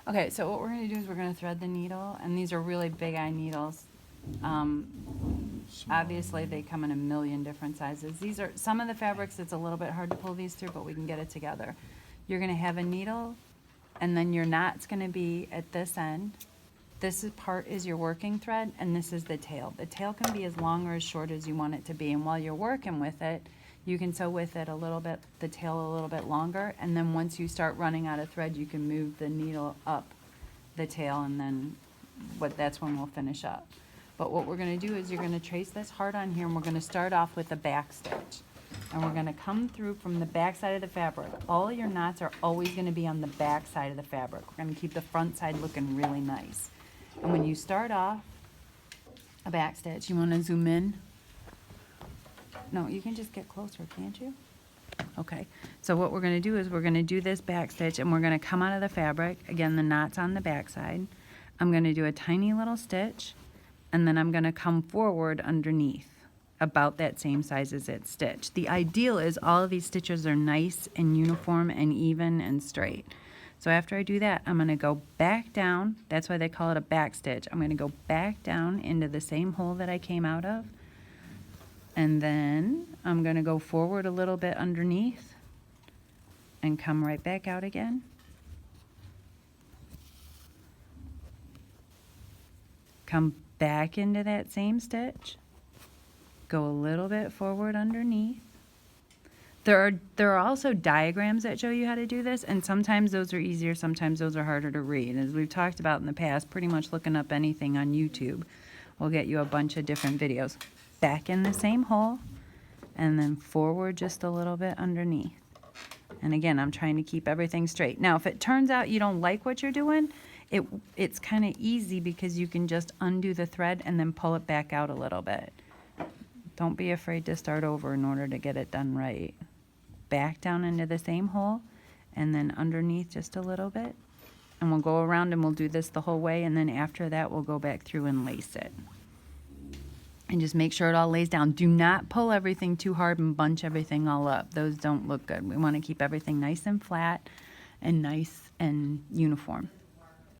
Okay, so what we're going to do is we're going to thread the needle, and these are really big eye needles. Obviously they come in a million different sizes. These are some of the fabrics, it's a little bit hard to pull these through, but we can get it together. You're going to have a needle, and then your knot's going to be at this end. Part is your working thread, and this is the tail. The tail can be as long or as short as you want it to be, and while you're working with it, you can sew with it a little bit, the tail a little bit longer, and then once you start running out of thread, you can move the needle up the tail, and then that's when we'll finish up. But what we're going to do is you're going to trace this hard on here, and we're going to start off with a back stitch. And we're going to come through from the back side of the fabric. All your knots are always going to be on the back side of the fabric. We're going to keep the front side looking really nice. And when you start off a back stitch, you want to zoom in. No, you can just get closer, can't you? Okay, so what we're going to do is we're going to do this back stitch, and we're going to come out of the fabric. Again, the knot's on the back side. I'm going to do a tiny little stitch, and then I'm going to come forward underneath about that same size as it's stitched. The ideal is all of these stitches are nice and uniform and even and straight. So after I do that, I'm going to go back down. That's why they call it a back stitch. I'm going to go back down into the same hole that I came out of. And then I'm going to go forward a little bit underneath and come right back out again. Come back into that same stitch. Go a little bit forward underneath. There are also diagrams that show you how to do this, and sometimes those are easier, sometimes those are harder to read. As we've talked about in the past, pretty much looking up anything on YouTube will get you a bunch of different videos. Back in the same hole, and then forward just a little bit underneath. And again, I'm trying to keep everything straight. Now, if it turns out you don't like what you're doing, it's kind of easy because you can just undo the thread and then pull it back out a little bit. Don't be afraid to start over in order to get it done right. Back down into the same hole, and then underneath just a little bit. And we'll go around and we'll do this the whole way, and then after that we'll go back through and lace it. And just make sure it all lays down. Do not pull everything too hard and bunch everything all up. Those don't look good. We want to keep everything nice and flat and nice and uniform.